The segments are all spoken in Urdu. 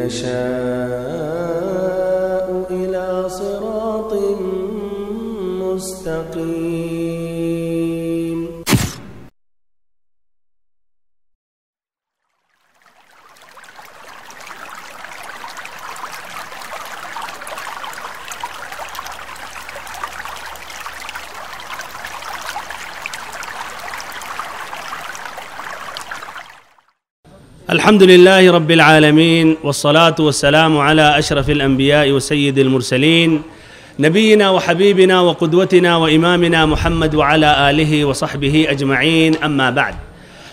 يشاء إلى صراط مستقيم. الحمد لله رب العالمين، والصلاة والسلام على أشرف الأنبياء وسيد المرسلين نبينا وحبيبنا وقدوتنا وإمامنا محمد وعلى آله وصحبه أجمعين، أما بعد.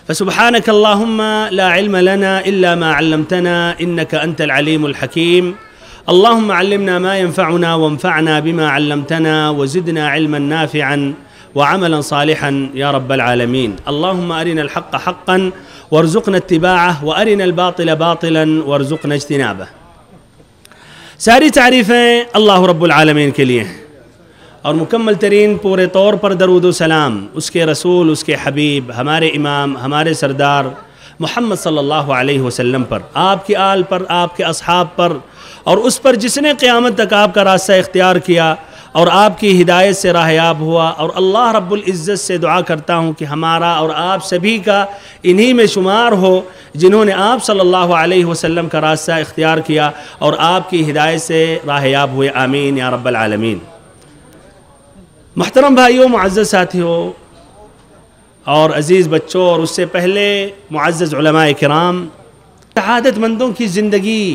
فسبحانك اللهم لا علم لنا إلا ما علمتنا إنك أنت العليم الحكيم. اللهم علمنا ما ينفعنا وانفعنا بما علمتنا وزدنا علما نافعا وعملا صالحا يا رب العالمين. اللهم أرنا الحق حقا وارزقنا اتباعه وأرنا الباطل باطلا وارزقنا اجتنابه. ساری تعریفیں اللہ رب العالمین کے لیے ہیں اور مکمل ترین پورے طور پر درود و سلام اس کے رسول، اس کے حبیب، ہمارے امام، ہمارے سردار محمد صلی اللہ علیہ وسلم پر، آپ کی آل پر، آپ کے اصحاب پر، اور اس پر جس نے قیامت تک آپ کا راستہ اختیار کیا اور آپ کی ہدایت سے راہیاب ہوا. اور اللہ رب العزت سے دعا کرتا ہوں کہ ہمارا اور آپ سبھی کا انہی میں شمار ہو جنہوں نے آپ صلی اللہ علیہ وسلم کا راستہ اختیار کیا اور آپ کی ہدایت سے راہیاب ہوئے. آمین یا رب العالمین. محترم بھائیوں، معزز ساتھیوں اور عزیز بچوں، اور اس سے پہلے معزز علماء کرام، سعادت مندوں کی زندگی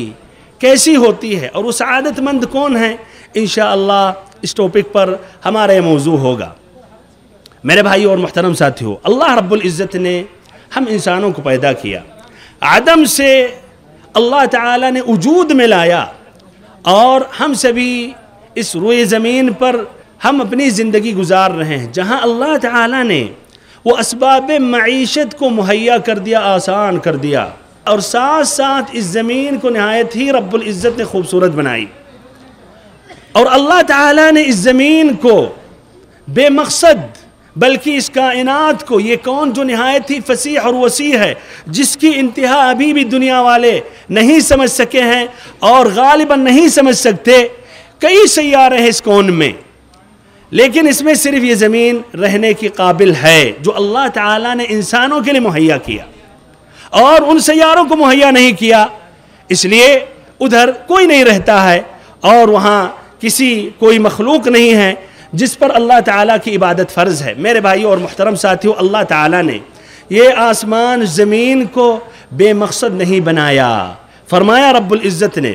کیسی ہوتی ہے اور وہ سعادت مند کون ہیں، انشاءاللہ اس ٹاپک پر ہمارا یہ موضوع ہوگا. میرے بھائیوں اور محترم ساتھیوں، اللہ رب العزت نے ہم انسانوں کو پیدا کیا، عدم سے اللہ تعالیٰ نے وجود میں لایا، اور ہم سبھی اس روئے زمین پر ہم اپنی زندگی گزار رہے ہیں جہاں اللہ تعالیٰ نے وہ اسباب معیشت کو مہیا کر دیا، آسان کر دیا، اور ساتھ ساتھ اس زمین کو نہایت ہی رب العزت نے خوبصورت بنائی. اور اللہ تعالیٰ نے اس زمین کو بے مقصد، بلکہ اس کائنات کو، یہ کون جو نہایت ہی فسیح اور وسیع ہے، جس کی انتہا ابھی بھی دنیا والے نہیں سمجھ سکے ہیں اور غالباً نہیں سمجھ سکتے. کئی سیارے ہیں اس کون میں، لیکن اس میں صرف یہ زمین رہنے کی قابل ہے جو اللہ تعالیٰ نے انسانوں کے لیے مہیا کیا، اور ان سیاروں کو مہیا نہیں کیا، اس لیے ادھر کوئی نہیں رہتا ہے اور وہاں کوئی مخلوق نہیں ہے جس پر اللہ تعالیٰ کی عبادت فرض ہے. میرے بھائیوں اور محترم ساتھیوں، اللہ تعالیٰ نے یہ آسمان زمین کو بے مقصد نہیں بنایا. فرمایا رب العزت نے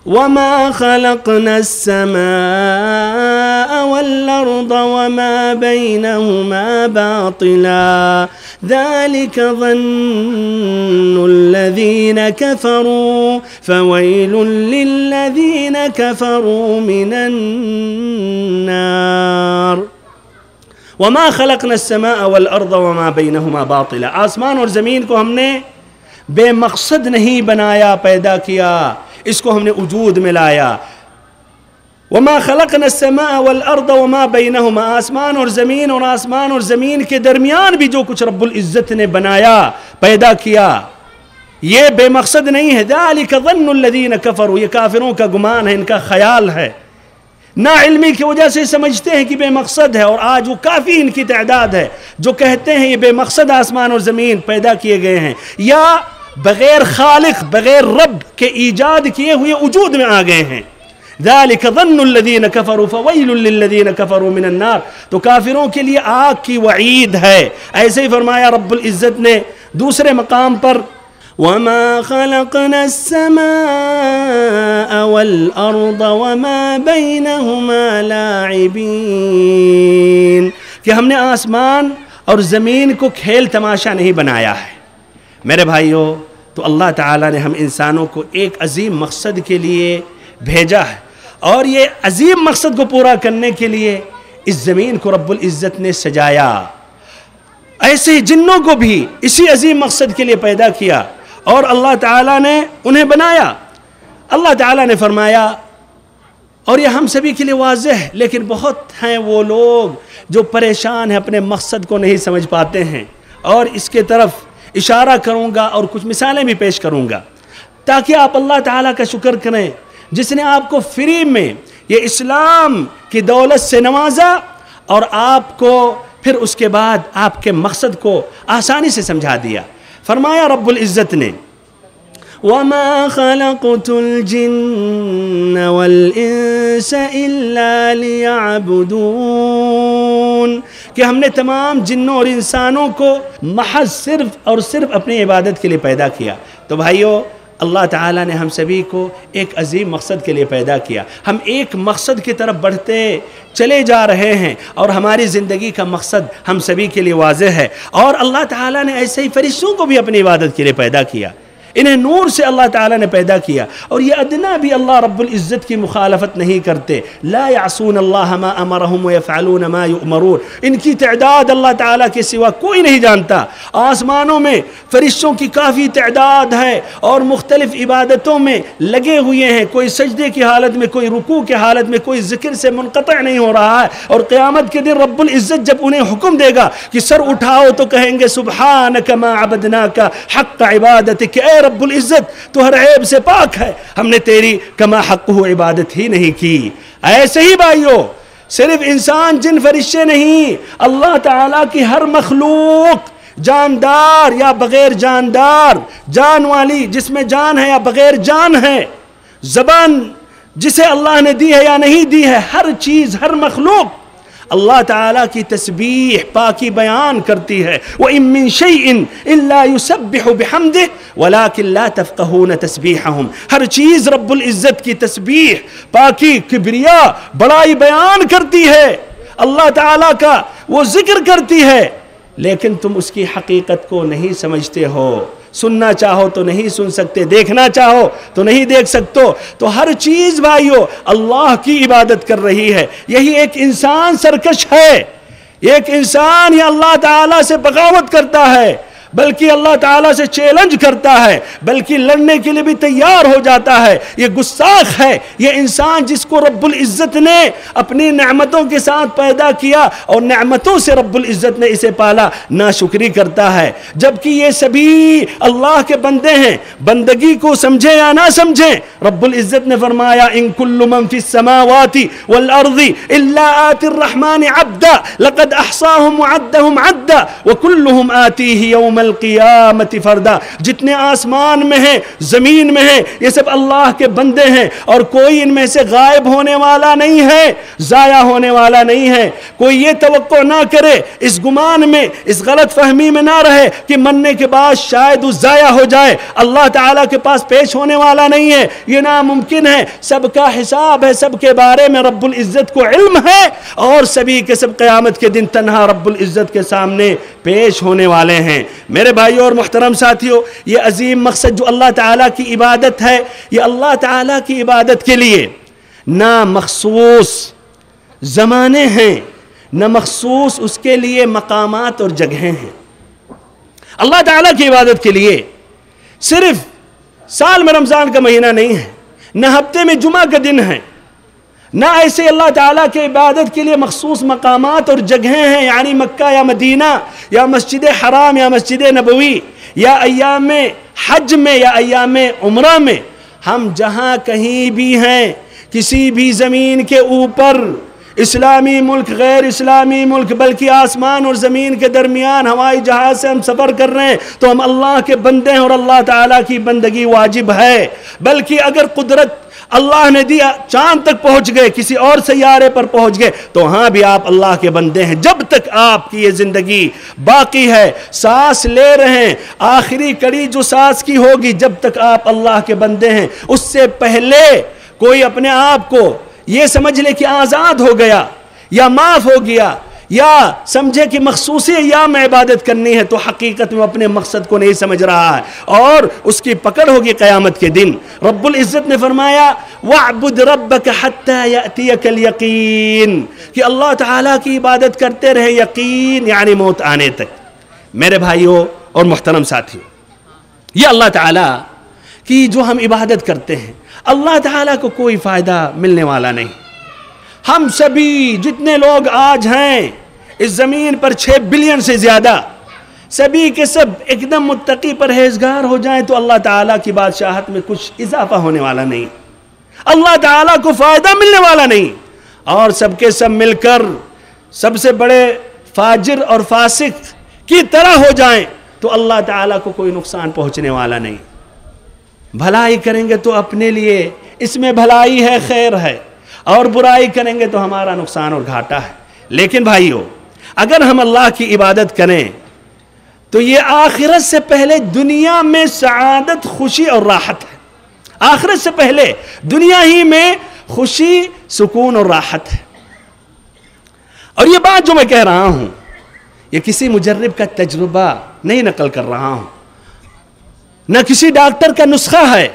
وَمَا خَلَقْنَا السَّمَاءَ وَالْأَرْضَ وَمَا بَيْنَهُمَا بَاطِلًا ذَلِكَ ظَنُّ الَّذِينَ كَفَرُوا فَوَيْلٌ لِلَّذِينَ كَفَرُوا مِنَ النَّارِ. وَمَا خَلَقْنَا السَّمَاءَ وَالْأَرْضَ وَمَا بَيْنَهُمَا بَاطِلًا. آسمان اور زمین کو ہم نے بے مقصد نہیں بنایا، پیدا کیا، اس کو ہم نے وجود میں لایا. وَمَا خَلَقْنَا السَّمَاءَ وَالْأَرْضَ وَمَا بَيْنَهُمَا. آسمان اور زمین کے درمیان بھی جو کچھ رب العزت نے بنایا، پیدا کیا، یہ بے مقصد نہیں ہے. ذَلِكَ ظَنُّ الَّذِينَ كَفَرُوا. یہ کافروں کا گمان ہے، ان کا خیال ہے، نا علمی کی وجہ سے سمجھتے ہیں کہ بے مقصد ہے. اور آج وہ کافی ان کی تعداد ہے جو کہتے ہیں یہ بے مقصد آسمان اور زمین پیدا کیے گئے ہیں، یا بغیر خالق، بغیر رب کے ایجاد کیے ہوئے وجود میں آ گئے ہیں. ذَلِكَ ظَنُّ الَّذِينَ كَفَرُوا فَوَيْلٌ لِلَّذِينَ كَفَرُوا مِنَ النَّارِ. تو کافروں کے لیے آگ کی وعید ہے. ایسے ہی فرمایا رب العزت نے دوسرے مقام پر وَمَا خَلَقْنَا السَّمَاءَ وَالْأَرْضَ وَمَا بَيْنَهُمَا لَاعِبِينَ. کہ ہم نے آسمان اور زمین کو کھیل تماشا نہیں بنایا ہے. میرے بھائیوں، تو اللہ تعالیٰ نے ہم انسانوں کو ایک عظیم مقصد کے لیے بھیجا ہے، اور یہ عظیم مقصد کو پورا کرنے کے لیے اس زمین کو رب العزت نے سجایا. ایسے ہی جنوں کو بھی اسی عظیم مقصد کے لیے پیدا کیا اور اللہ تعالیٰ نے انہیں بنایا. اللہ تعالیٰ نے فرمایا، اور یہ ہم سبھی کے لیے واضح ہے، لیکن بہت ہیں وہ لوگ جو پریشان ہیں، اپنے مقصد کو نہیں سمجھ پاتے ہیں، اور اس کے طرف اشارہ کروں گا اور کچھ مثالیں بھی پیش کروں گا. تاکہ آپ اللہ تعالیٰ کا شکر کریں جس نے آپ کو فری میں یہ اسلام کی دولت سے نوازا اور آپ کو پھر اس کے بعد آپ کے مقصد کو آسانی سے سمجھا دیا۔ فرمایا رب العزت نے وَمَا خَلَقْتُ الْجِنَّ وَالْإِنسَ إِلَّا لِيَعْبُدُونَ، کہ ہم نے تمام جنوں اور انسانوں کو محض صرف اور صرف اپنی عبادت کے لیے پیدا کیا۔ تو بھائیو، اللہ تعالیٰ نے ہم سبھی کو ایک عظیم مقصد کے لیے پیدا کیا۔ ہم ایک مقصد کی طرف بڑھتے چلے جا رہے ہیں اور ہماری زندگی کا مقصد ہم سبھی کے لیے واضح ہے۔ اور اللہ تعالیٰ نے ایسے ہی فرشتوں کو بھی اپنی عبادت کے لیے پیدا کیا، انہیں نور سے اللہ تعالیٰ نے پیدا کیا، اور یہ ادنا بھی اللہ رب العزت کی مخالفت نہیں کرتے۔ لا يعصون اللہ ما امرهم ويفعلون ما يؤمرون، ان کی تعداد اللہ تعالیٰ کے سوا کوئی نہیں جانتا۔ آسمانوں میں فرشتوں کی کافی تعداد ہے اور مختلف عبادتوں میں لگے ہوئے ہیں، کوئی سجدے کی حالت میں، کوئی رکوع کی حالت میں، کوئی ذکر سے منقطع نہیں ہو رہا ہے۔ اور قیامت کے دن رب العزت جب انہیں حکم دے گا کہ سر اٹھاؤ تو کہیں گے سبحانک ما عبدناک حق عبادتک، اے رب العزت تو ہر عیب سے پاک ہے، ہم نے تیری کما حق ہو عبادت ہی نہیں کی۔ ایسے ہی بھائیو، صرف انسان جن فرشتے نہیں، اللہ تعالیٰ کی ہر مخلوق، جاندار یا بغیر جاندار، جان والی جس میں جان ہے یا بغیر جان ہے، زبان جسے اللہ نے دی ہے یا نہیں دی ہے، ہر چیز، ہر مخلوق اللہ تعالیٰ کی تسبیح پاکی بیان کرتی ہے۔ وَإِن مِّن شَيْءٍ إِلَّا يُسَبِّحُ بِحَمْدِهِ وَلَكِن لَا تَفْقَهُونَ تَسْبِيحَهُمْ، ہر چیز رب العزت کی تسبیح، پاکی، کبریا، بڑائی بیان کرتی ہے، اللہ تعالیٰ کا وہ ذکر کرتی ہے، لیکن تم اس کی حقیقت کو نہیں سمجھتے ہو۔ سننا چاہو تو نہیں سن سکتے، دیکھنا چاہو تو نہیں دیکھ سکتے۔ تو ہر چیز بھائیو اللہ کی عبادت کر رہی ہے۔ یہی ایک انسان سرکش ہے، ایک انسان یا اللہ تعالیٰ سے بغاوت کرتا ہے، بلکہ اللہ تعالیٰ سے چیلنج کرتا ہے، بلکہ لڑنے کے لیے بھی تیار ہو جاتا ہے۔ یہ گستاخ ہے، یہ انسان جس کو رب العزت نے اپنی نعمتوں کے ساتھ پیدا کیا اور نعمتوں سے رب العزت نے اسے پالا، ناشکری کرتا ہے، جبکہ یہ سبھی اللہ کے بندے ہیں۔ بندگی کو سمجھیں یا نہ سمجھیں، رب العزت نے فرمایا ان کل من فی السماوات والارض الا آتی الرحمن عبدا لقد احصاهم وعدهم عدا وكلهم آتیہ یوم القیامت فردا، جتنے آسمان میں ہیں، زمین میں ہیں، یہ سب اللہ کے بندے ہیں اور کوئی ان میں سے غائب ہونے والا نہیں ہے، ضائع ہونے والا نہیں ہے۔ کوئی یہ توقع نہ کرے، اس گمان میں، اس غلط فہمی میں نہ رہے کہ مرنے کے بعد شاید وہ ضائع ہو جائے، اللہ تعالیٰ کے پاس پیش ہونے والا نہیں ہے، یہ ناممکن ہے۔ سب کا حساب ہے، سب کے بارے میں رب العزت کو علم ہے، اور سبھی کے سب قیامت کے دن تنہا رب العزت کے سامنے پیش ہونے والے ہیں۔ میرے بھائیوں اور محترم ساتھیوں، یہ عظیم مقصد جو اللہ تعالیٰ کی عبادت ہے، یہ اللہ تعالیٰ کی عبادت کے لیے نہ مخصوص زمانے ہیں، نہ مخصوص اس کے لیے مقامات اور جگہیں ہیں۔ اللہ تعالیٰ کی عبادت کے لیے صرف سال میں رمضان کا مہینہ نہیں ہے، نہ ہفتے میں جمعہ کا دن ہے، نہ ایسے اللہ تعالیٰ کے عبادت کے لیے مخصوص مقامات اور جگہیں ہیں، یعنی مکہ یا مدینہ یا مسجد حرام یا مسجد نبوی یا ایام حج میں یا ایام عمرہ میں۔ ہم جہاں کہیں بھی ہیں، کسی بھی زمین کے اوپر، اسلامی ملک، غیر اسلامی ملک، بلکہ آسمان اور زمین کے درمیان ہوائی جہاز سے ہم سفر کر رہے ہیں تو ہم اللہ کے بندے ہیں اور اللہ تعالیٰ کی بندگی واجب ہے۔ بلکہ اگر قدرت اللہ نے دیا، چاند تک پہنچ گئے، کسی اور سیارے پر پہنچ گئے، تو ہاں بھی آپ اللہ کے بندے ہیں۔ جب تک آپ کی یہ زندگی باقی ہے، سانس لے رہے ہیں، آخری کڑی جو سانس کی ہوگی، جب تک آپ اللہ کے بندے ہیں۔ اس سے پہلے کوئی اپنے آپ کو یہ سمجھ لے کہ آزاد ہو گیا یا معاف ہو گیا یا سمجھے کہ مخصوصی ایام میں عبادت کرنی ہے، تو حقیقت میں اپنے مقصد کو نہیں سمجھ رہا ہے، اور اس کی پکڑ ہوگی قیامت کے دن۔ رب العزت نے فرمایا وَاعْبُدْ رَبَّكَ حَتَّى يَأْتِيَكَ الْيَقِينَ، کہ اللہ تعالیٰ کی عبادت کرتے رہے، یقین یعنی موت آنے تک۔ میرے بھائیوں اور محترم ساتھیوں، یہ اللہ تعالیٰ کی جو ہم عبادت کرتے ہیں، اللہ تعالیٰ کو کوئی فائدہ ملنے والا نہیں۔ ہم سبھی جتنے لوگ آج ہیں اس زمین پر 6 بلین سے زیادہ، سبھی کے سب ایک دم متقی پرہیزگار ہو جائیں تو اللہ تعالیٰ کی بادشاہت میں کچھ اضافہ ہونے والا نہیں، اللہ تعالیٰ کو فائدہ ملنے والا نہیں، اور سب کے سب مل کر سب سے بڑے فاجر اور فاسق کی طرح ہو جائیں تو اللہ تعالیٰ کو کوئی نقصان پہنچنے والا نہیں۔ بھلائی کریں گے تو اپنے لیے اس میں بھلائی ہے، خیر ہے، اور برائی کریں گے تو ہمارا نقصان اور گھاٹا ہے۔ لیکن بھائیو، اگر ہم اللہ کی عبادت کریں تو یہ آخرت سے پہلے دنیا میں سعادت، خوشی اور راحت ہے۔ آخرت سے پہلے دنیا ہی میں خوشی، سکون اور راحت ہے۔ اور یہ بات جو میں کہہ رہا ہوں یہ کسی مجرب کا تجربہ نہیں نقل کر رہا ہوں، نہ کسی ڈاکٹر کا نسخہ ہے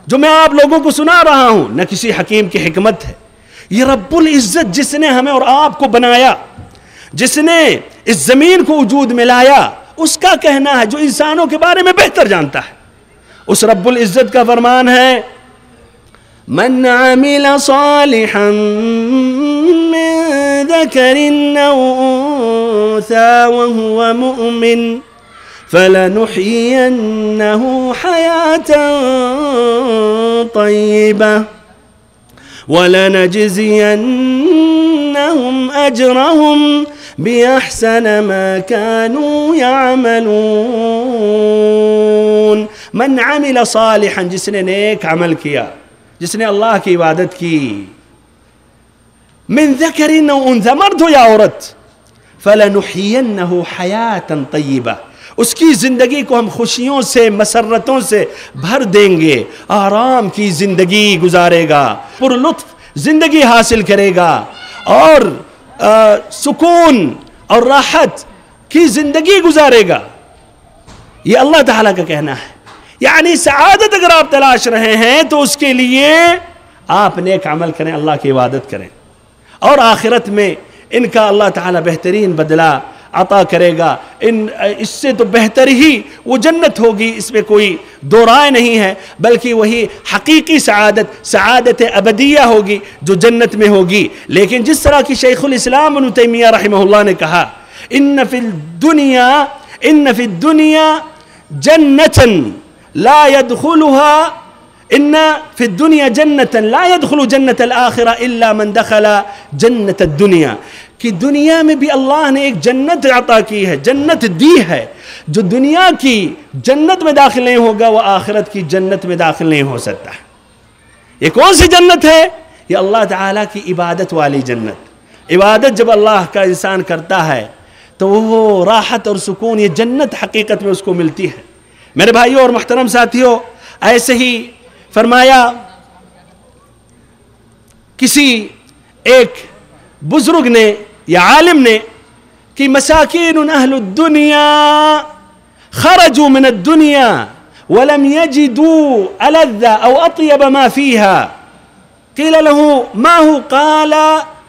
جو میں آپ لوگوں کو سنا رہا ہوں، نہ کسی حکیم کی حکمت ہے۔ یہ رب العزت جس نے ہمیں اور آپ کو بنایا، جس نے اس زمین کو وجود میں لایا، اس کا کہنا ہے، جو انسانوں کے بارے میں بہتر جانتا ہے۔ اس رب العزت کا فرمان ہے، من عمل صالحا من ذکر او انثى وهو مؤمن فلنحيينه حياة طيبة ولنجزينهم أجرهم بأحسن ما كانوا يعملون۔ من عمل صالحا، جس نے نیک عمل کیا، جس نے اللہ کی عبادت کی، من ذکر او انثى، مرد ہو یا عورت، فلنحيينه حياة طيبة، اس کی زندگی کو ہم خوشیوں سے، مسرتوں سے بھر دیں گے، آرام کی زندگی گزارے گا، پر لطف زندگی حاصل کرے گا، اور سکون اور راحت کی زندگی گزارے گا۔ یہ اللہ تعالیٰ کا کہنا ہے۔ یعنی سعادت اگر آپ تلاش رہے ہیں تو اس کے لیے آپ نیک عمل کریں، اللہ کی عبادت کریں، اور آخرت میں ان کا اللہ تعالیٰ بہترین بدلہ عطا کرے گا۔ اس سے تو بہتر ہی وہ جنت ہوگی، اس میں کوئی دو رائے نہیں ہے، بلکہ وہی حقیقی سعادت ابدیہ ہوگی جو جنت میں ہوگی۔ لیکن جس طرح کی شیخ الاسلام ابن تیمیہ رحمہ اللہ نے کہا، ان فی الدنیا جنتا لا يدخلها، ان فی الدنیا جنتا لا يدخل جنت الآخرہ الا من دخل جنت الدنیا، کہ دنیا میں بھی اللہ نے ایک جنت عطا کی ہے، جنت دی ہے، جو دنیا کی جنت میں داخل نہیں ہوگا وہ آخرت کی جنت میں داخل نہیں ہو سکتا ہے۔ یہ کون سی جنت ہے؟ یہ اللہ تعالیٰ کی عبادت والی جنت۔ عبادت جب اللہ کا انسان کرتا ہے تو وہ راحت اور سکون، یہ جنت حقیقت میں اس کو ملتی ہے۔ میرے بھائیوں اور محترم ساتھیوں، ایسے ہی فرمایا کسی ایک بزرگ نے یا عالم نے کہ مساکین اہل الدنیا خرجوا من الدنیا ولم يجدوا ألذ او اطيب ما فيها قيل له ما هو قال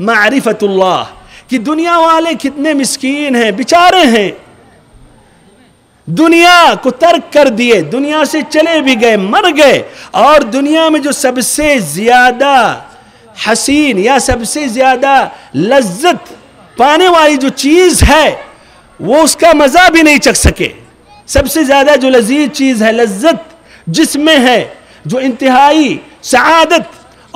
معرفة اللہ، کہ دنیا والے کتنے مسکین ہیں، بیچارے ہیں، دنیا کو ترک کر دیے، دنیا سے چلے بھی گئے، مر گئے، اور دنیا میں جو سب سے زیادہ حسین یا سب سے زیادہ لذت پانے والی جو چیز ہے وہ اس کا مزہ بھی نہیں چکھ سکے۔ سب سے زیادہ جو لذیذ چیز ہے، لذت جس میں ہے، جو انتہائی سعادت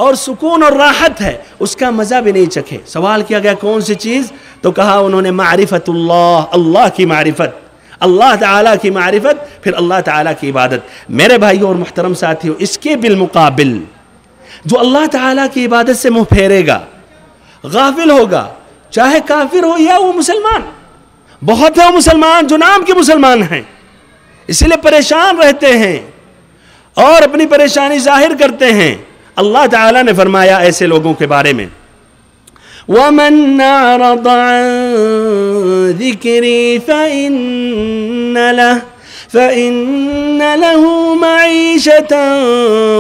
اور سکون اور راحت ہے، اس کا مزہ بھی نہیں چکھے۔ سوال کیا گیا کون سی چیز؟ تو کہا انہوں نے معرفت اللہ، اللہ کی معرفت، اللہ تعالیٰ کی معرفت، پھر اللہ تعالیٰ کی عبادت۔ میرے بھائیوں اور محترم ساتھیوں، اس کے بالمقابل جو اللہ تعالیٰ کی عبادت سے منہ پھیرے گا، غافل ہوگا، چاہے کافر ہو یا وہ مسلمان، بہت ہے وہ مسلمان جو نام کے مسلمان ہیں، اسی لیے پریشان رہتے ہیں اور اپنی پریشانی ظاہر کرتے ہیں۔ اللہ تعالیٰ نے فرمایا ایسے لوگوں کے بارے میں، وَمَنْ أَعْرَضَ عَنْ ذِكْرِي فَإِنَّ لَهُ مَعِيشَةً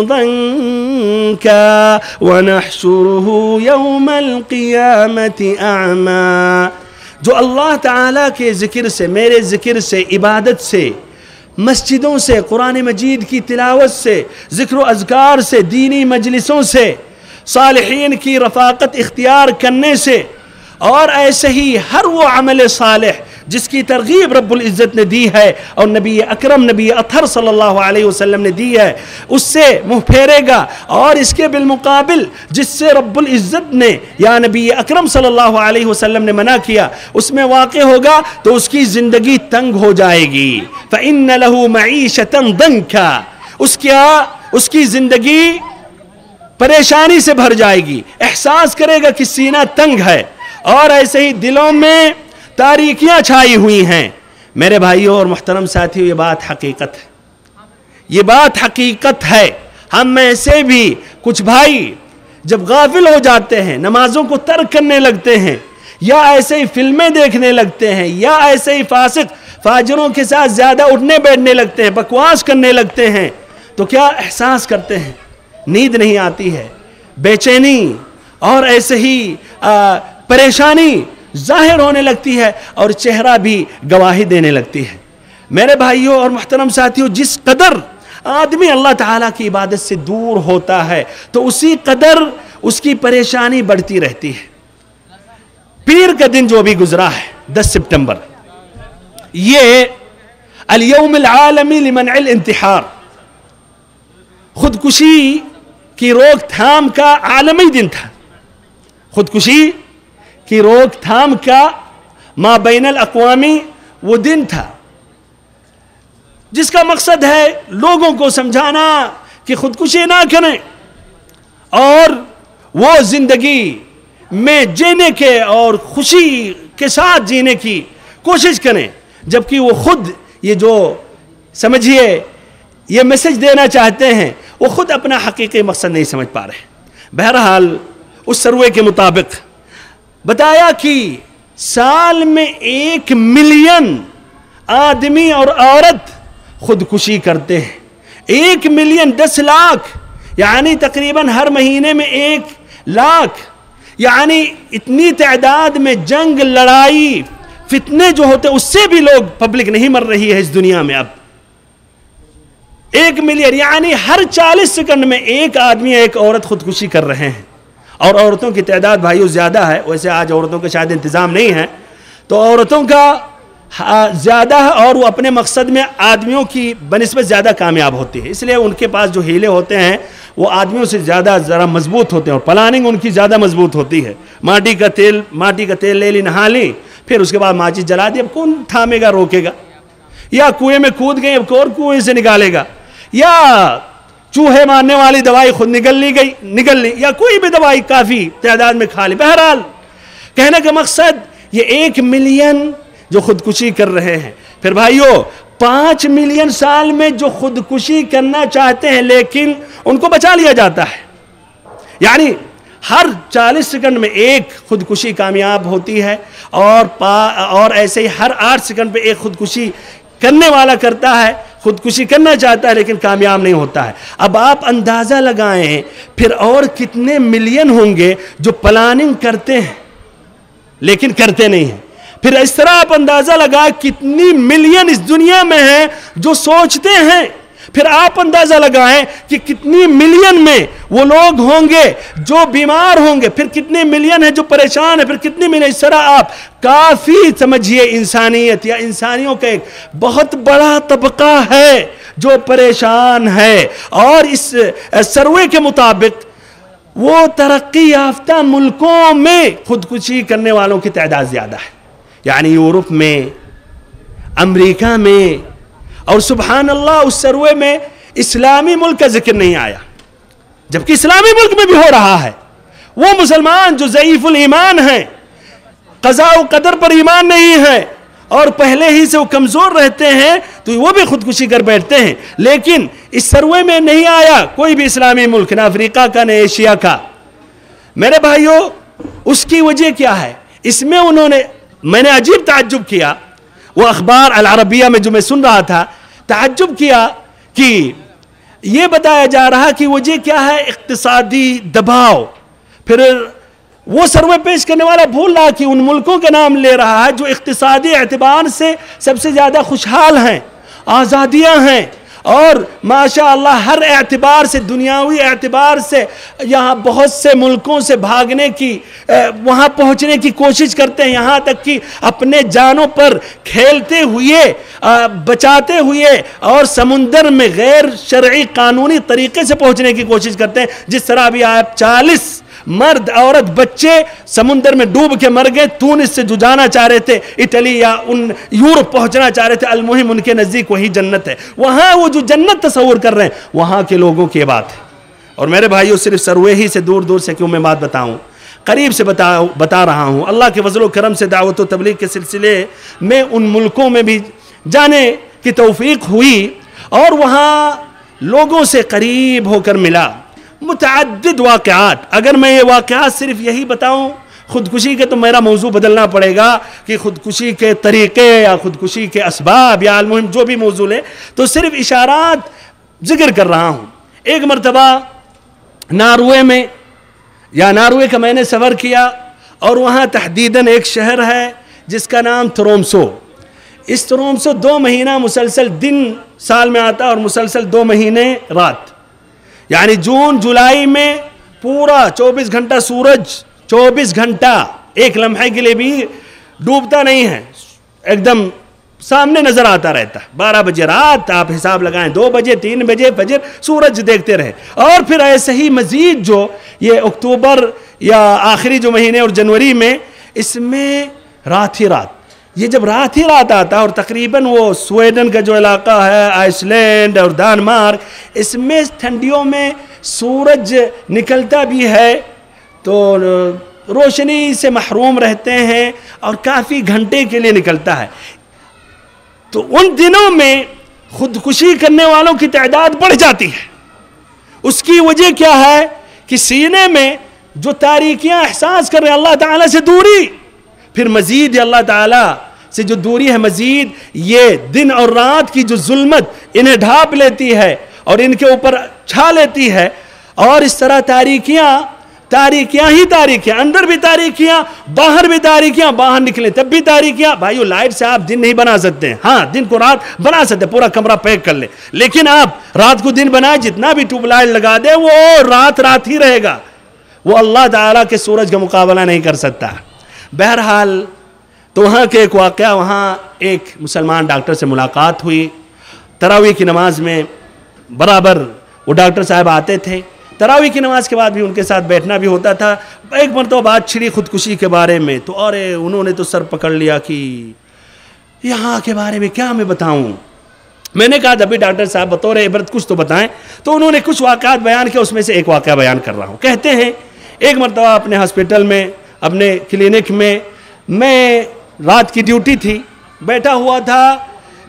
ضَنْكًا وَنَحْشُرُهُ يَوْمَ الْقِيَامَةِ أَعْمَى۔ جو اللہ تعالیٰ کے ذکر سے، میرے ذکر سے، عبادت سے، مسجدوں سے، قرآن مجید کی تلاوت سے، ذکر و اذکار سے، دینی مجلسوں سے، صالحین کی رفاقت اختیار کرنے سے، اور ایسے ہی ہر وہ عمل صالح جس کی ترغیب رب العزت نے دی ہے اور نبی اکرم نبی اطہر صلی اللہ علیہ وسلم نے دی ہے، اس سے منہ پھیرے گا، اور اس کے بالمقابل جس سے رب العزت نے یا نبی اکرم صلی اللہ علیہ وسلم نے منع کیا اس میں واقع ہوگا تو اس کی زندگی تنگ ہو جائے گی۔ فَإِنَّ لَهُ مَعِيشَةً ضَنْكَ، اس کی زندگی پریشانی سے بھر جائے گی، احساس کرے گا کہ سینہ تنگ ہے، اور ایسے ہی دلوں میں تاریکیاں چھائی ہوئی ہیں۔ میرے بھائیوں اور محترم ساتھیوں، یہ بات حقیقت ہے، یہ بات حقیقت ہے۔ ہم میں سے بھی کچھ بھائی جب غافل ہو جاتے ہیں، نمازوں کو ترک کرنے لگتے ہیں، یا ایسے ہی فلمیں دیکھنے لگتے ہیں، یا ایسے ہی فاسق فاجروں کے ساتھ زیادہ اٹھنے بیٹھنے لگتے ہیں، بکواس کرنے لگتے ہیں، تو کیا احساس کرتے ہیں؟ نیند نہیں آتی ہے، بے چینی اور ایسے ہی پریشانی ظاہر ہونے لگتی ہے، اور چہرہ بھی گواہی دینے لگتی ہے۔ میرے بھائیوں اور محترم ساتھیوں، جس قدر آدمی اللہ تعالیٰ کی عبادت سے دور ہوتا ہے تو اسی قدر اس کی پریشانی بڑھتی رہتی ہے۔ پیر کا دن جو بھی گزرا ہے 10 سپٹمبر، یہ الیوم العالمی لمنع الانتحار، خودکشی کی روک تھام کا عالمی دن تھا، خودکشی کی روک تھام کا ما بین الاقوامی وہ دن تھا، جس کا مقصد ہے لوگوں کو سمجھانا کہ خودکشی نہ کریں اور وہ زندگی میں جینے کے اور خوشی کے ساتھ جینے کی کوشش کریں، جبکہ وہ خود یہ جو سمجھیے یہ میسج دینا چاہتے ہیں وہ خود اپنا حقیقی مقصد نہیں سمجھ پا رہے۔ بہرحال اس سروے کے مطابق بتایا کہ سال میں 1 ملین آدمی اور عورت خودکشی کرتے ہیں، 1 ملین 10 لاکھ، یعنی تقریباً ہر مہینے میں 1 لاکھ، یعنی اتنی تعداد میں جنگ، لڑائی، فتنے جو ہوتے اس سے بھی لوگ پبلک نہیں مر رہی ہے اس دنیا میں۔ اب 1 ملین یعنی ہر 40 سیکنڈ میں 1 آدمی 1 عورت خودکشی کر رہے ہیں، اور عورتوں کی تعداد بھائیوں زیادہ ہے، ویسے آج عورتوں کا شاید انتظام نہیں ہے، تو عورتوں کا زیادہ ہے، اور وہ اپنے مقصد میں آدمیوں کی بنسبت زیادہ کامیاب ہوتی ہے، اس لیے ان کے پاس جو ہیلے ہوتے ہیں وہ آدمیوں سے زیادہ ذرا مضبوط ہوتے ہیں، اور پلاننگ ان کی زیادہ مضبوط ہوتی ہے۔ ماٹی کا تیل لے لی، نہا لی، پھر اس کے بعد ماچس جلا دی، اب کون تھامے گا، روکے گا؟ یا کنویں میں کود گئی، اب کون کنویں سے نکالے گا؟ یا چوہے مارنے والی دوائی خود نکل لی، یا کوئی بھی دوائی کافی تعداد میں کھا لی۔ بہرحال کہنے کا مقصد یہ 1 ملین جو خودکشی کر رہے ہیں، پھر بھائیوں 5 ملین سال میں جو خودکشی کرنا چاہتے ہیں لیکن ان کو بچا لیا جاتا ہے، یعنی ہر 40 سیکنڈ میں 1 خودکشی کامیاب ہوتی ہے، اور ایسے ہی ہر 8 سیکنڈ پہ 1 خودکشی کرنے والا کرتا ہے، خودکشی کرنا چاہتا ہے لیکن کامیاب نہیں ہوتا ہے۔ اب آپ اندازہ لگائیں پھر اور کتنے ملین ہوں گے جو پلاننگ کرتے ہیں لیکن کرتے نہیں ہیں۔ پھر اس طرح آپ اندازہ لگائیں کتنی ملین اس دنیا میں ہیں جو سوچتے ہیں، پھر آپ اندازہ لگائیں کہ کتنی ملین میں وہ لوگ ہوں گے جو بیمار ہوں گے، پھر کتنے ملین ہیں جو پریشان ہیں، پھر کتنی ملین، اس طرح آپ کافی سمجھیے انسانیت یا انسانیوں کا ایک بہت بڑا طبقہ ہے جو پریشان ہے۔ اور اس سروے کے مطابق وہ ترقی یافتہ ملکوں میں خودکشی کرنے والوں کی تعداد زیادہ ہے، یعنی یورپ میں، امریکہ میں، اور سبحان اللہ اس سروے میں اسلامی ملک کا ذکر نہیں آیا، جبکہ اسلامی ملک میں بھی ہو رہا ہے۔ وہ مسلمان جو ضعیف الایمان ہیں، قضاء و قدر پر ایمان نہیں ہے، اور پہلے ہی سے وہ کمزور رہتے ہیں، تو وہ بھی خودکشی کر بیٹھتے ہیں، لیکن اس سروے میں نہیں آیا کوئی بھی اسلامی ملک، نہ افریقہ کا نہ ایشیا کا۔ میرے بھائیوں اس کی وجہ کیا ہے؟ اس میں میں نے عجیب تعجب کیا، وہ اخبار العربیہ میں جو میں سن رہا تھا، تعجب کیا کہ یہ بتایا جا رہا کہ وجہ کیا ہے؟ اقتصادی دباؤ۔ پھر وہ سروے پیش کرنے والا بھول رہا کہ ان ملکوں کا نام لے رہا ہے جو اقتصادی اعتبار سے سب سے زیادہ خوشحال ہیں، آزادیاں ہیں، اور ماشاءاللہ ہر اعتبار سے، دنیاوی اعتبار سے یہاں بہت سے ملکوں سے بھاگنے کی، وہاں پہنچنے کی کوشش کرتے ہیں، یہاں تک کہ اپنے جانوں پر کھیلتے ہوئے، بچاتے ہوئے، اور سمندر میں غیر شرعی قانونی طریقے سے پہنچنے کی کوشش کرتے ہیں. جس طرح ابھی آپ 40 مرد، عورت، بچے سمندر میں ڈوب کے مر گئے، تونس سے جو جانا چاہ رہے تھے اٹلی یا یورپ پہنچنا چاہ رہے تھے. المہم ان کے نزدیک وہی جنت ہے، وہاں وہ جو جنت تصور کر رہے ہیں وہاں کے لوگوں کی بات ہے. اور میرے بھائیوں، صرف سروے ہی سے دور دور سے کیوں میں بات بتاؤں، قریب سے بتا رہا ہوں. اللہ کے فضل و کرم سے دعوت و تبلیغ کے سلسلے میں ان ملکوں میں بھی جانے کی توفیق ہوئی اور وہاں لوگوں سے قریب ہو کر ملا. متعدد واقعات، اگر میں یہ واقعات صرف یہی بتاؤں خودکشی کے، تو میرا موضوع بدلنا پڑے گا کہ خودکشی کے طریقے یا خودکشی کے اسباب یا المہم جو بھی موضوع ہے، تو صرف اشارات ذکر کر رہا ہوں. ایک مرتبہ ناروے میں، یا ناروے کا میں نے سفر کیا، اور وہاں تحدیداً ایک شہر ہے جس کا نام ترومسو. اس ترومسو 2 مہینہ مسلسل دن سال میں آتا اور مسلسل 2 مہینے رات، یعنی جون جولائی میں پورا 24 گھنٹہ سورج 24 گھنٹہ ایک لمحے کے لیے بھی ڈوبتا نہیں ہے، ایک دم سامنے نظر آتا رہتا. 12 بجے رات آپ حساب لگائیں، 2 بجے 3 بجے فجر سورج دیکھتے رہے. اور پھر ایسے ہی مزید جو یہ اکتوبر یا آخری جو مہینے اور جنوری میں، اس میں رات ہی رات. یہ جب رات ہی رات آتا اور تقریباً وہ سویڈن کا جو علاقہ ہے، آئس لینڈ اور دانمارک، اس میں ٹھنڈیوں میں سورج نکلتا بھی ہے تو روشنی سے محروم رہتے ہیں اور کافی گھنٹے کے لیے نکلتا ہے. تو ان دنوں میں خودکشی کرنے والوں کی تعداد بڑھ جاتی ہے. اس کی وجہ کیا ہے کہ سینے میں جو تاریکیاں احساس کر رہے ہیں، اللہ تعالیٰ سے دوری، پھر مزید اللہ تعالیٰ سے جو دوری ہے، مزید یہ دن اور رات کی جو ظلمت انہیں ڈھانپ لیتی ہے اور ان کے اوپر چھا لیتی ہے. اور اس طرح تاریکیاں ہی تاریکیاں، اندر بھی تاریکیاں، باہر بھی تاریکیاں، باہر نکلیں تب بھی تاریکیاں. بھائیو، لائٹ سے آپ دن نہیں بنا سکتے ہیں، ہاں دن کو رات بنا سکتے ہیں، پورا کمرہ پیک کر لیں، لیکن آپ رات کو دن بنائیں، جتنا بھی ٹیوب لائٹ لگا دیں وہ رات ہی رہے گا، وہ اللہ تعالیٰ کے سورج کا مقابلہ نہیں کر سکتا. بہرحال تو وہاں کے ایک واقعہ، وہاں ایک مسلمان ڈاکٹر سے ملاقات ہوئی. تراویح کی نماز میں برابر وہ ڈاکٹر صاحب آتے تھے، تراویح کی نماز کے بعد بھی ان کے ساتھ بیٹھنا بھی ہوتا تھا. ایک مرتبہ بات چھڑی خودکشی کے بارے میں، تو اور انہوں نے تو سر پکڑ لیا کہ یہاں کے بارے میں کیا میں بتاؤں. میں نے کہا ابھی ڈاکٹر صاحب بطور عبرت کچھ تو بتائیں. تو انہوں نے کچھ واقعات بیان کیا، اس میں سے ایک واقعہ بیان کر رہا ہوں. کہتے ہیں ایک مرتبہ اپنے ہاسپٹل میں، اپنے کلینک میں رات کی ڈیوٹی تھی، بیٹھا ہوا تھا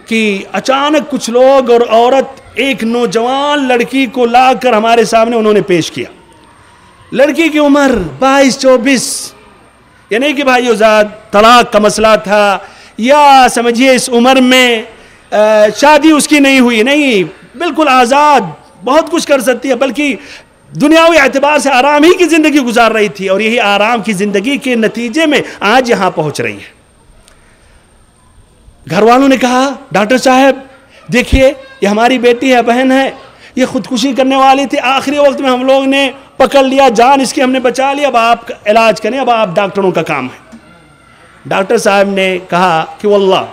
کہ اچانک کچھ لوگ اور عورت ایک نوجوان لڑکی کو لا کر ہمارے سامنے انہوں نے پیش کیا. لڑکی کی عمر 22-24، یعنی کہ بھائیو ذات طلاق کا مسئلہ تھا، یا سمجھیے اس عمر میں شادی اس کی نہیں ہوئی، نہیں، بالکل آزاد، بہت کچھ کر سکتی ہے، بلکہ دنیاوی اعتبار سے آرام ہی کی زندگی گزار رہی تھی، اور یہی آرام کی زندگی کے نتیجے میں آج یہاں پہنچ رہی ہے. گھر والوں نے کہا ڈاکٹر صاحب دیکھیے یہ ہماری بیٹی ہے، بہن ہے، یہ خودکشی کرنے والی تھی، آخری وقت میں ہم لوگ نے پکڑ لیا، جان اس کی ہم نے بچا لیا، اب آپ علاج کریں، اب آپ ڈاکٹروں کا کام ہے. ڈاکٹر صاحب نے کہا کہ واللہ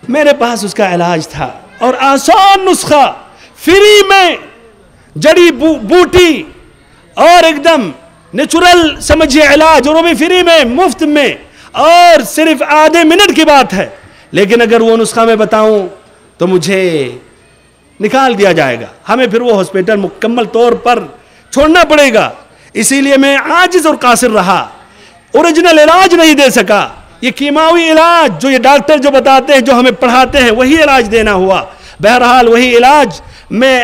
میرے پاس اس کا علاج تھا، اور آسان نسخہ، فری میں جڑی بوٹی اور ایک دم نیچرل سمجھیے علاج، اور وہ بھی فری میں، مفت میں، اور صرف آدھے منٹ کی بات ہے. لیکن اگر وہ نسخہ میں بتاؤں تو مجھے نکال دیا جائے گا، ہمیں پھر وہ ہاسپٹل مکمل طور پر چھوڑنا پڑے گا. اسی لیے میں عاجز اور قاصر رہا، اوریجنل علاج نہیں دے سکا. یہ کیمیاوی علاج جو یہ ڈاکٹر جو بتاتے ہیں، جو ہمیں پڑھاتے ہیں، وہی علاج دینا ہوا. بہرحال وہی علاج میں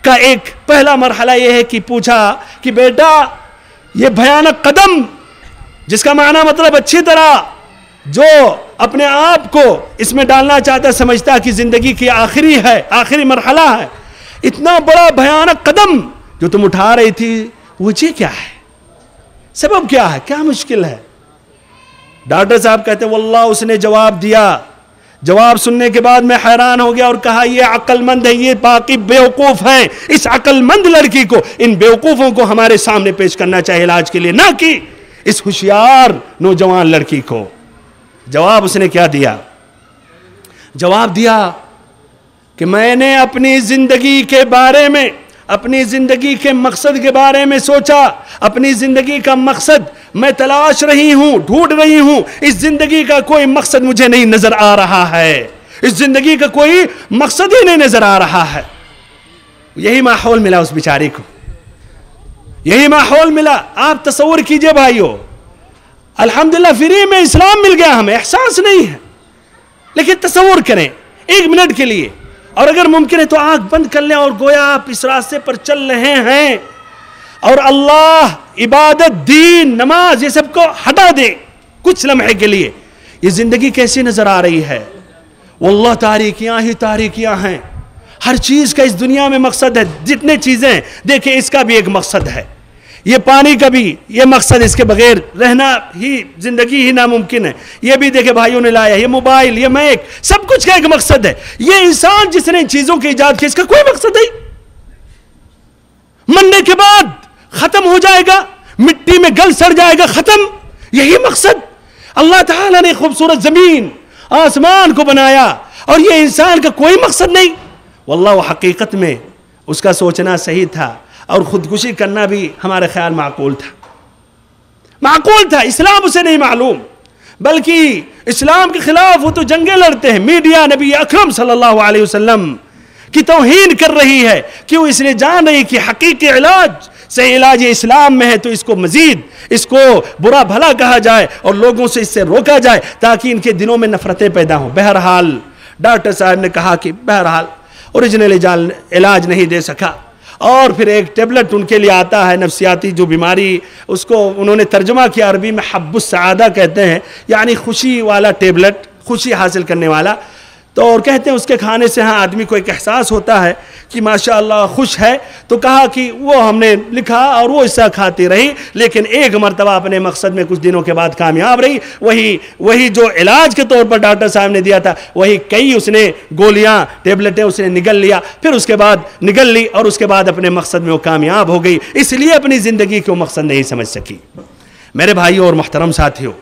کا ایک پہلا مرحلہ یہ ہے کہ پوچھا کہ بیٹا یہ بھیانک قدم، جس کا معنی مطلب اچھی طرح جو اپنے آپ کو اس میں ڈالنا چاہتا، سمجھتا کہ زندگی کی آخری ہے، آخری مرحلہ ہے، اتنا بڑا بھیانک قدم جو تم اٹھا رہی تھی، وجہ کیا ہے، سبب کیا ہے، کیا مشکل ہے؟ ڈاکٹر صاحب کہتے واللہ اس نے جواب دیا جواب سننے کے بعد میں حیران ہو گیا اور کہا یہ عقل مند ہے، یہ باقی بیوقوف ہیں، اس عقل مند لڑکی کو، ان بیوقوفوں کو ہمارے سامنے پیش کرنا چاہیے علاج کے لیے، نہ کہ اس ہوشیار نوجوان لڑکی کو۔ جواب اس نے کیا دیا؟ جواب دیا کہ میں نے اپنی زندگی کے بارے میں، اپنی زندگی کے مقصد کے بارے میں سوچا، اپنی زندگی کا مقصد میں تلاش رہی ہوں، ڈھونڈ رہی ہوں، اس زندگی کا کوئی مقصد مجھے نہیں نظر آ رہا ہے، اس زندگی کا کوئی مقصد ہی نہیں نظر آ رہا ہے۔ یہی ماحول ملا اس بیچاری کو، یہی ماحول ملا۔ آپ تصور کیجئے بھائیو، الحمدللہ فری میں اسلام مل گیا، ہمیں احساس نہیں ہے، لیکن تصور کریں ایک منٹ کے لیے، اور اگر ممکن ہے تو آنکھ بند کر لیں اور گویا آپ اس راستے پر چل رہے ہیں اور اللہ، عبادت، دین، نماز، یہ سب کو ہٹا دیں کچھ لمحے کے لیے، یہ زندگی کیسی نظر آ رہی ہے؟ واللہ تاریکیاں ہی تاریکیاں ہیں، ہر چیز کا اس دنیا میں مقصد ہے، جتنے چیزیں دیکھیں اس کا بھی ایک مقصد ہے، یہ پانی کا بھی یہ مقصد، اس کے بغیر رہنا ہی زندگی ہی ناممکن ہے، یہ بھی دیکھیں بھائیوں نے لایا، یہ موبائل، یہ میک، سب کچھ کا ایک مقصد ہے، یہ انسان جس نے ان چیزوں کی ایجاد کی اس کا کوئی مقصد نہیں، مرنے کے بعد ختم ہو جائے گا، مٹی میں گل سڑ جائے گا، ختم، یہی مقصد۔ اللہ تعالیٰ نے خوبصورت زمین آسمان کو بنایا اور یہ انسان کا کوئی مقصد نہیں، واللہ وہ حقیقت میں اس کا سوچنا صحیح تھا، اور خودکشی کرنا بھی ہمارے خیال معقول تھا، اسلام اسے نہیں معلوم، بلکہ اسلام کے خلاف وہ تو جنگیں لڑتے ہیں، میڈیا نبی اکرم صلی اللہ علیہ وسلم کی توہین کر رہی ہے، کیوں؟ اس لیے جان رہی کہ حقیقی علاج، صحیح علاج اسلام میں ہے، تو اس کو مزید اس کو برا بھلا کہا جائے اور لوگوں سے اس سے روکا جائے تاکہ ان کے دلوں میں نفرتیں پیدا ہوں۔ بہرحال ڈاکٹر صاحب نے کہا کہ بہرحال اوریجنل علاج نہیں دے سکا، اور پھر ایک ٹیبلٹ ان کے لیے آتا ہے نفسیاتی جو بیماری، اس کو انہوں نے ترجمہ کیا عربی میں حب السعادہ کہتے ہیں، یعنی خوشی والا ٹیبلٹ، خوشی حاصل کرنے والا، تو اور کہتے ہیں اس کے کھانے سے ہاں آدمی کو ایک احساس ہوتا ہے کہ ماشاءاللہ خوش ہے، تو کہا کہ وہ ہم نے لکھا اور وہ حصہ کھاتی رہی، لیکن ایک مرتبہ اپنے مقصد میں کچھ دنوں کے بعد کامیاب رہی، وہی جو علاج کے طور پر ڈاکٹر صاحب نے دیا تھا، وہی کئی اس نے گولیاں، ٹیبلٹیں اس نے نگل لیا، پھر اس کے بعد نگل لی اور اس کے بعد اپنے مقصد میں وہ کامیاب ہو گئی، اس لیے اپنی زندگی کو مقصد نہیں سمجھ سکی۔ میرے بھائیوں اور محترم ساتھیوں،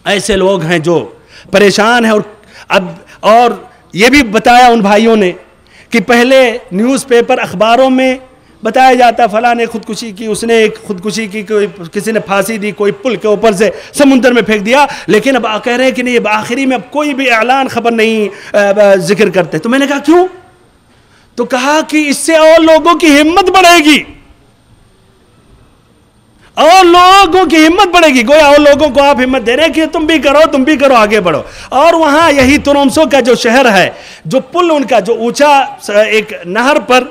ایسے لوگ ہیں جو پریشان ہیں، اور یہ بھی بتایا ان بھائیوں نے کہ پہلے نیوز پیپر اخباروں میں بتایا جاتا فلاں نے خودکشی کی، اس نے ایک خودکشی کی، کسی نے پھانسی دی، کوئی پل کے اوپر سے سمندر میں پھینک دیا، لیکن اب کہہ رہے ہیں کہ نہیں، اب آخری میں اب کوئی بھی اعلان خبر نہیں ذکر کرتے۔ تو میں نے کہا کیوں؟ تو کہا کہ اس سے اور لوگوں کی ہمت بڑھے گی، اور لوگوں کی ہمت بڑھے گی، گویا اور لوگوں کو آپ ہمت دے رہے ہیں کہ تم بھی کرو آگے بڑھو۔ اور وہاں یہی تورمسو کا جو شہر ہے، جو پل ان کا جو اونچا ایک نہر پر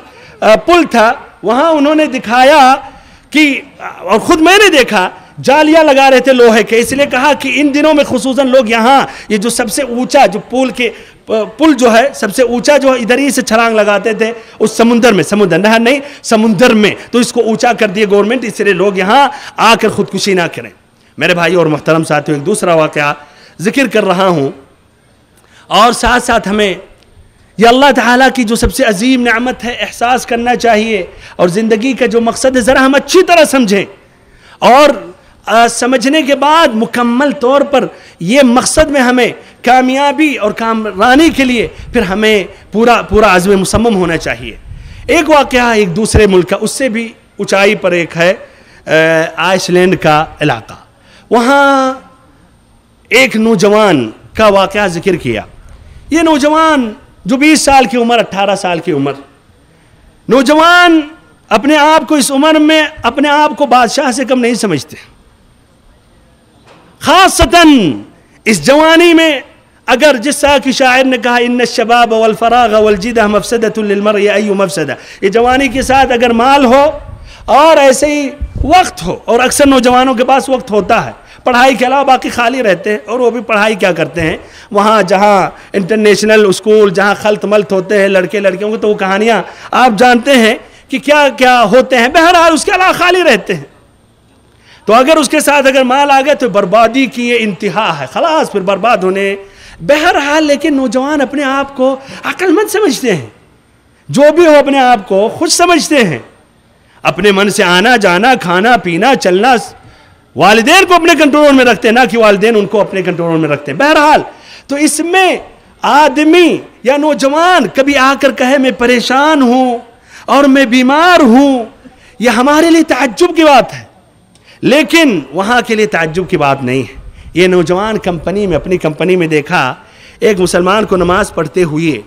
پل تھا، وہاں انہوں نے دکھایا کہ، اور خود میں نے دیکھا، جالیاں لگا رہے تھے لوہے کے، اس لیے کہا کہ ان دنوں میں خصوصاً لوگ یہاں یہ جو سب سے اونچا جو پل جو ہے سب سے اونچا جو ادھر ہی سے چھلانگ لگاتے تھے اس سمندر میں، نہر نہیں سمندر میں، تو اس کو اونچا کر دیے گورنمنٹ، اس لیے لوگ یہاں آ کر خودکشی نہ کریں۔ میرے بھائی اور محترم ساتھیوں، ایک دوسرا واقعہ ذکر کر رہا ہوں، اور ساتھ ساتھ ہمیں یہ اللہ تعالیٰ کی جو سب سے عظیم نعمت ہے احساس کرنا چاہیے، اور زندگی کا جو مقصد ہے ذرا ہم اچھی طرح سمجھیں، اور سمجھنے کے بعد مکمل طور پر یہ مقصد میں ہمیں کامیابی اور کامرانی کے لیے پھر ہمیں پورا عزم مصمم ہونا چاہیے۔ ایک واقعہ ایک دوسرے ملک کا، اس سے بھی اونچائی پر ایک ہے آئس لینڈ کا علاقہ، وہاں ایک نوجوان کا واقعہ ذکر کیا۔ یہ نوجوان جو 20 سال کی عمر، 18 سال کی عمر، نوجوان اپنے آپ کو اس عمر میں اپنے آپ کو بادشاہ سے کم نہیں سمجھتے، خاصتاً اس جوانی میں، اگر جس طرح کی شاعر نے کہا ان الشباب والفراغ والجدہ مفسدۃ للمرء ای مفسدہ، یہ جوانی کے ساتھ اگر مال ہو اور ایسے ہی وقت ہو، اور اکثر نوجوانوں کے پاس وقت ہوتا ہے، پڑھائی کے علاوہ باقی خالی رہتے ہیں، اور وہ بھی پڑھائی کیا کرتے ہیں، وہاں جہاں انٹرنیشنل اسکول جہاں خلط ملط ہوتے ہیں لڑکے لڑکیوں کو، تو وہ کہانیاں آپ جانتے ہیں کہ کیا کیا ہوتے ہیں، بہرحال اس کے علاوہ خالی رہتے ہیں۔ تو اگر اس کے ساتھ اگر مال آ گئے تو بربادی کی یہ انتہا ہے، خلاص پھر برباد ہونے بہرحال لیکن نوجوان اپنے آپ کو عقل مند سمجھتے ہیں، جو بھی ہو اپنے آپ کو خود سمجھتے ہیں، اپنے من سے آنا جانا کھانا پینا چلنا والدین کو اپنے کنٹرول میں رکھتے ہیں، نہ کہ والدین ان کو اپنے کنٹرول میں رکھتے ہیں۔ بہرحال تو اس میں آدمی یا نوجوان کبھی آ کر کہے میں پریشان ہوں اور میں بیمار ہوں، یہ ہمارے لیے تعجب کی بات ہے، لیکن وہاں کے لیے تعجب کی بات نہیں ہے۔ یہ نوجوان کمپنی میں اپنی کمپنی میں دیکھا ایک مسلمان کو نماز پڑھتے ہوئے،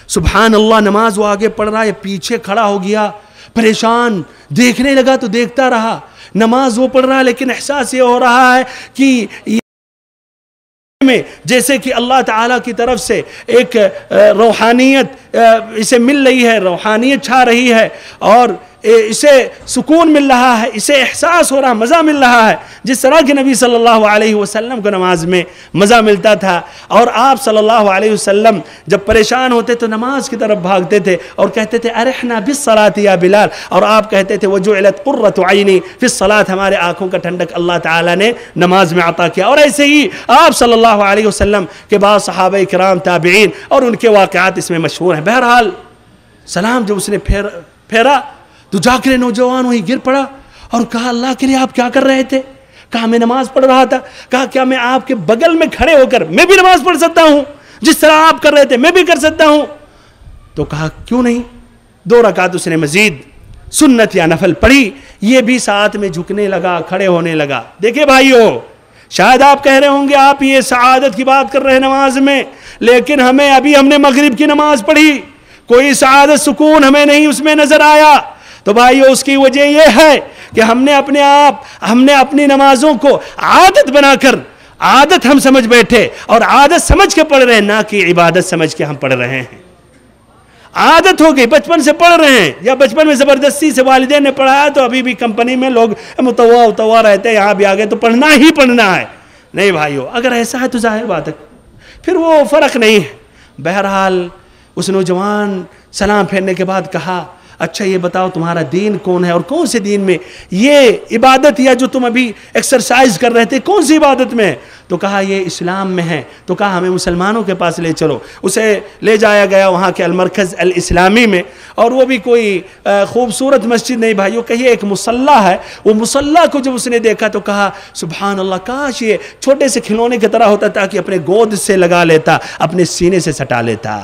سبحان اللہ نماز وہ آگے پڑھ رہا ہے، پیچھے کھڑا ہو گیا پریشان، دیکھنے لگا تو دیکھتا رہا، نماز وہ پڑھ رہا ہے لیکن احساس یہ ہو رہا ہے کہ میں جیسے کہ اللہ تعالیٰ کی طرف سے ایک روحانیت اسے مل رہی ہے، روحانیت چھا رہی ہے اور اسے سکون مل رہا ہے، اسے احساس ہو رہا، مزہ مل رہا ہے، جس طرح کہ نبی صلی اللہ علیہ وسلم کو نماز میں مزہ ملتا تھا۔ اور آپ صلی اللہ علیہ وسلم جب پریشان ہوتے تو نماز کی طرف بھاگتے تھے اور کہتے تھے ارحنا بالصلاۃ یا بلال، اور آپ کہتے تھے وجعلت قرۃ عینی فی الصلاۃ، ہمارے آنکھوں کا ٹھنڈک اللہ تعالیٰ نے نماز میں عطا کیا۔ اور ایسے ہی آپ صلی اللہ علیہ وسلم کے بعد صحابہ کرام تابعین اور ان کے واقعات اس میں مشہور ہیں۔ بہرحال سلام جب اس نے پھیرا تو جا کر نوجوان وہیں گر پڑا اور کہا اللہ کے لیے آپ کیا کر رہے تھے؟ کہا میں نماز پڑھ رہا تھا۔ کہا کیا میں آپ کے بغل میں کھڑے ہو کر میں بھی نماز پڑھ سکتا ہوں؟ جس طرح آپ کر رہے تھے میں بھی کر سکتا ہوں؟ تو کہا کیوں نہیں؟ 2 رکعت اس نے مزید سنت یا نفل پڑھی، یہ بھی ساتھ میں جھکنے لگا، کھڑے ہونے لگا۔ دیکھیں بھائیو، شاید آپ کہہ رہے ہوں گے آپ یہ سعادت کی بات کر رہے ہیں نماز میں، لیکن ہم نے مغرب کی نماز پڑھی، کوئی سعادت سکون ہمیں نہیں اس میں نظر آیا۔ تو بھائیو اس کی وجہ یہ ہے کہ ہم نے اپنی نمازوں کو عادت بنا کر، عادت ہم سمجھ بیٹھے اور عادت سمجھ کے پڑھ رہے ہیں، نہ کہ عبادت سمجھ کے ہم پڑھ رہے ہیں۔ عادت ہو گئی، بچپن سے پڑھ رہے ہیں، یا بچپن میں زبردستی سے والدین نے پڑھایا تو ابھی بھی کمپنی میں لوگ متوا رہتے ہیں، یہاں بھی آگے تو پڑھنا ہی پڑھنا ہے۔ نہیں بھائیو، اگر ایسا ہے تو ظاہر بات ہے پھر وہ فرق نہیں ہے۔ بہرحال اس نوجوان سلام پھیرنے کے بعد کہا اچھا یہ بتاؤ تمہارا دین کون ہے اور کون سے دین میں یہ عبادت یا جو تم ابھی ایکسرسائز کر رہے تھے کون سی عبادت میں ہے؟ تو کہا یہ اسلام میں ہے۔ تو کہا ہمیں مسلمانوں کے پاس لے چلو۔ اسے لے جایا گیا وہاں کے المرکز الاسلامی میں، اور وہ بھی کوئی خوبصورت مسجد نہیں بھائیو، کہیے ایک مصلی ہے۔ وہ مصلی کو جب اس نے دیکھا تو کہا سبحان اللہ، کاش یہ چھوٹے سے کھلونے کی طرح ہوتا تاکہ اپنے گود سے لگا لیتا، اپنے سینے سے سٹا لیتا۔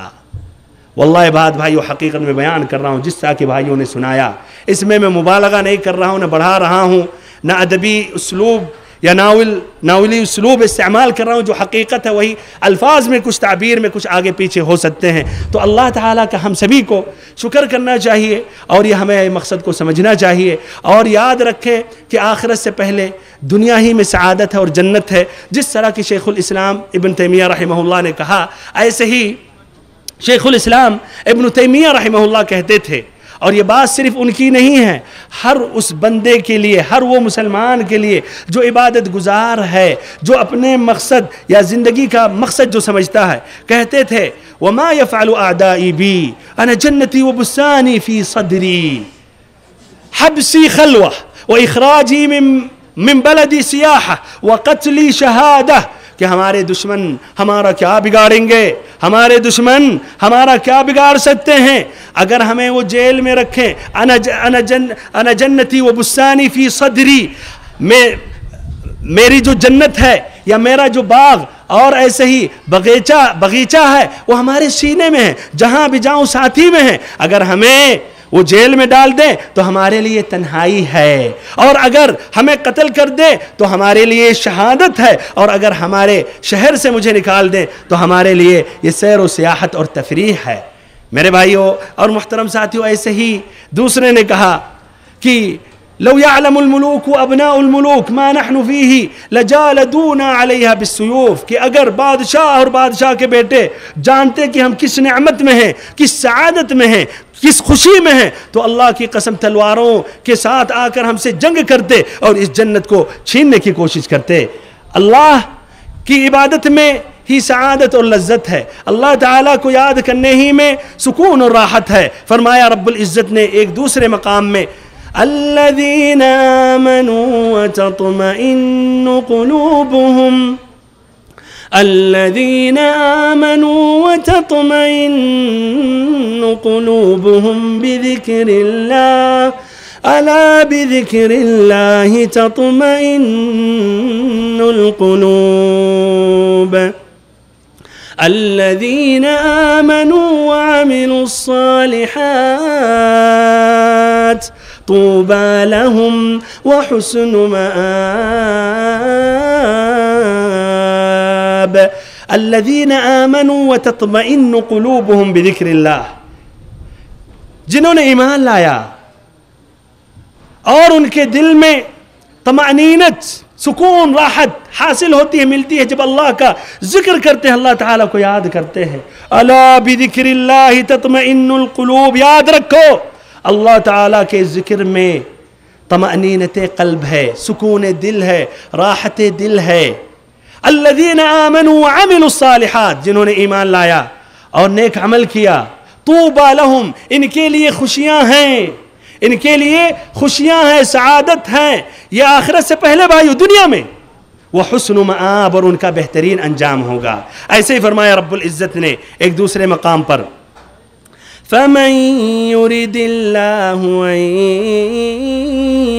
واللہ بات بھائیو حقیقت میں بیان کر رہا ہوں جس طرح کہ بھائیوں نے سنایا، اس میں مبالغہ نہیں کر رہا ہوں، نہ بڑھا رہا ہوں، نہ ادبی اسلوب یا ناولی اسلوب استعمال کر رہا ہوں۔ جو حقیقت ہے وہی الفاظ میں کچھ تعبیر میں کچھ آگے پیچھے ہو سکتے ہیں۔ تو اللہ تعالیٰ کا ہم سبھی کو شکر کرنا چاہیے اور یہ ہمیں مقصد کو سمجھنا چاہیے، اور یاد رکھیں کہ آخرت سے پہلے دنیا ہی میں سعادت ہے اور جنت ہے۔ جس طرح کہ شیخ الاسلام ابن تیمیہ رحمہ اللہ نے کہا، ایسے ہی شیخ الاسلام ابن تیمیہ رحمہ اللہ کہتے تھے، اور یہ بات صرف ان کی نہیں ہے، ہر اس بندے کے لیے، ہر وہ مسلمان کے لیے جو عبادت گزار ہے، جو اپنے مقصد یا زندگی کا مقصد جو سمجھتا ہے، کہتے تھے وَمَا يَفْعَلُ أَعْدَائِي بِي أَنَا جَنَّتِي وَبُسَّانِي فِي صَدْرِي حَبْسِي خَلْوَةٌ وَإِخْرَاجِي مِن بَلَدِي سِيَاحَةٌ وَقَتْلِي شَهَادَةٌ، کہ ہمارے دشمن ہمارا کیا بگاڑیں گے، ہمارے دشمن ہمارا کیا بگاڑ سکتے ہیں اگر ہمیں وہ جیل میں رکھیں۔ انا جنتی و بستانی فی صدری، میری جو جنت ہے یا میرا جو باغ اور ایسے ہی بغیچہ ہے وہ ہمارے سینے میں ہے، جہاں بھی جاؤں ساتھی میں ہے۔ اگر ہمیں وہ جیل میں ڈال دیں تو ہمارے لیے تنہائی ہے، اور اگر ہمیں قتل کر دیں تو ہمارے لیے شہادت ہے، اور اگر ہمارے شہر سے مجھے نکال دیں تو ہمارے لیے یہ سیر و سیاحت اور تفریح ہے۔ میرے بھائیوں اور محترم ساتھیوں، ایسے ہی دوسرے نے کہا کہ لو يعلم الملوك وابناء الملوك ما نحن فيه لجالدونا عليها بالسيوف، کہ اگر بادشاہ اور بادشاہ کے بیٹے جانتے کہ ہم کس نعمت میں ہیں، کس سعادت میں ہیں، کس خوشی میں ہیں، تو اللہ کی قسم تلواروں کے ساتھ آ کر ہم سے جنگ کرتے اور اس جنت کو چھیننے کی کوشش کرتے۔ اللہ کی عبادت میں ہی سعادت اور لذت ہے، اللہ تعالیٰ کو یاد کرنے ہی میں سکون اور راحت ہے۔ فرمایا رب العزت نے ایک دوسرے مقام میں الذين آمنوا وتطمئن قلوبهم الذين آمنوا وتطمئن قلوبهم بذكر الله ألا بذكر الله تطمئن القلوب الذين آمنوا وعملوا الصالحات طوبى لهم وحسن مآب الذين آمنوا وتطمئن قلوبهم بذكر الله، جنہوں نے ایمان لایا اور ان کے دل میں طمأنینت، سکون، راحت حاصل ہوتی ہے، ملتی ہے جب اللہ کا ذکر کرتے ہیں، اللہ تعالیٰ کو یاد کرتے ہیں۔ الا بذکر اللہ تطمئن القلوب، یاد رکھو اللہ تعالیٰ کے ذکر میں طمأنینت قلب ہے، سکون دل ہے، راحت دل ہے۔ الذین آمنوا وعملوا الصالحات، جنہوں نے ایمان لایا اور نیک عمل کیا، طوبی لہم، ان کے لیے خوشیاں ہیں، ان کے لیے خوشیاں ہیں، سعادت ہیں، یہ آخرت سے پہلے بھائیو دنیا میں، وحسن مآب، اور ان کا بہترین انجام ہوگا۔ ایسے ہی فرمایا رب العزت نے ایک دوسرے مقام پر، فَمَن يُرِدِ اللَّهُ أَن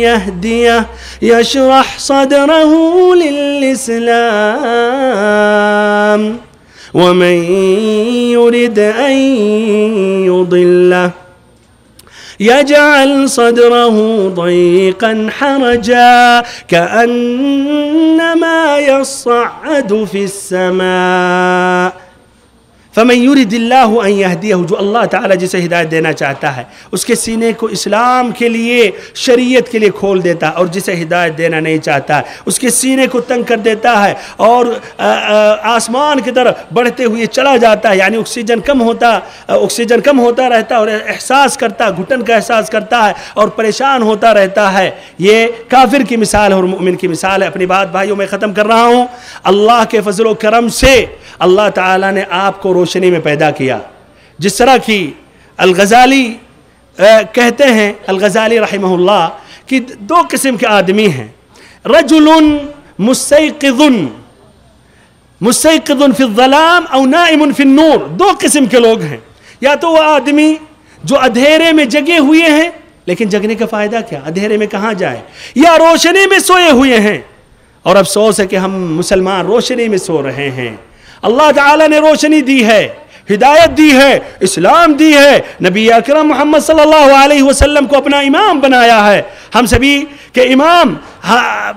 يَهْدِيَهُ يَشْرَحْ صَدْرَهُ لِلْإِسْلَامِ وَمَن يُرِدْ أَن يُضِلَّهُ يجعل صدره ضيقا حرجا كأنما يصعد في السماء فمن يريد الله ان يهديه، جو اللہ تعالیٰ جسے ہدایت دینا چاہتا ہے اس کے سینے کو اسلام کے لیے، شریعت کے لیے کھول دیتا ہے، اور جسے ہدایت دینا نہیں چاہتا ہے اس کے سینے کو تنگ کر دیتا ہے اور آسمان کی طرف بڑھتے ہوئے چلا جاتا ہے، یعنی آکسیجن کم ہوتا رہتا ہے اور احساس کرتا ہے، گھٹن کا احساس کرتا ہے اور پریشان ہوتا رہتا ہے۔ یہ کافر کی مثال ہے اور مومن کی مثال ہے۔ اپنی بات بھائیوں میں ختم کر رہا ہوں۔ اللہ کے فضل و کرم سے اللہ تعالیٰ نے آپ کو روشنی میں پیدا کیا، جس طرح کی الغزالی کہتے ہیں، الغزالی رحمہ اللہ، کہ دو قسم کے آدمی ہیں، رجل مستيقظ فی الظلام او نائم فی النور، دو قسم کے لوگ ہیں۔ یا تو وہ آدمی جو اندھیرے میں جگے ہوئے ہیں، لیکن جگنے کا فائدہ کیا، اندھیرے میں کہاں جائیں، یا روشنی میں سوئے ہوئے ہیں، اور افسوس ہے کہ ہم مسلمان روشنی میں سو رہے ہیں۔ اللہ تعالیٰ نے روشنی دی ہے، ہدایت دی ہے، اسلام دی ہے، نبی اکرم محمد صلی اللہ علیہ وسلم کو اپنا امام بنایا ہے، ہم سبھی کہ امام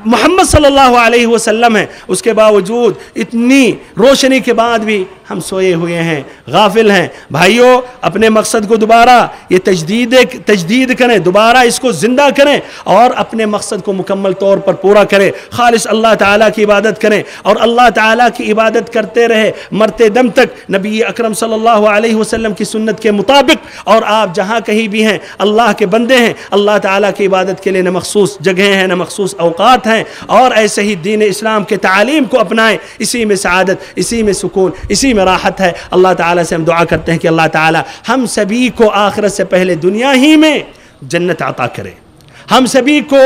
محمد صلی اللہ علیہ وسلم ہے، اس کے باوجود اتنی روشنی کے بعد بھی ہم سوئے ہوئے ہیں، غافل ہیں۔ بھائیوں، اپنے مقصد کو دوبارہ یہ تجدید کریں، دوبارہ اس کو زندہ کریں اور اپنے مقصد کو مکمل طور پر پورا کریں، خالص اللہ تعالیٰ کی عبادت کریں اور اللہ تعالیٰ کی عبادت کرتے رہے مرتے دم تک، نبی اکرم صلی اللہ علیہ وسلم کی سنت کے مطابق۔ اور آپ جہاں کہیں بھی ہیں، اللہ کے بندے ہیں، اللہ تعالیٰ کی عبادت کے لیے نہ مخصوص جگہیں ہیں، نہ مخصوص اوقات ہیں، اور ایسے ہی دین اسلام کے تعلیم کو اپنائیں، اسی میں سعادت، اسی میں سکون، اسی میں راحت ہے۔ اللہ تعالیٰ سے ہم دعا کرتے ہیں کہ اللہ تعالیٰ ہم سبھی کو آخرت سے پہلے دنیا ہی میں جنت عطا کرے، ہم سبھی کو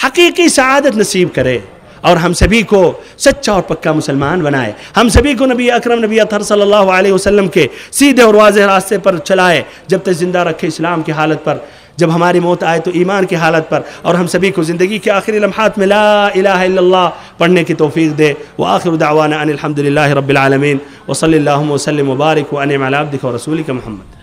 حقیقی سعادت نصیب کرے، اور ہم سبھی کو سچا اور پکا مسلمان بنائے، ہم سبھی کو نبی اکرم نبی اطہر صلی اللہ علیہ وسلم کے سیدھے اور واضح راستے پر چلائے، جب تک زندہ رکھے اسلام کی حالت پر، جب ہماری موت آئے تو ایمان کی حالت پر، اور ہم سبھی کو زندگی کے آخری لمحات میں لا الہ الا اللہ پڑھنے کی توفیق دے۔ وآخر دعوانا ان الحمدللہ رب العالمین، وصلی اللہم وسلم وبارک وانعم علی عبدک ورسولک محمد۔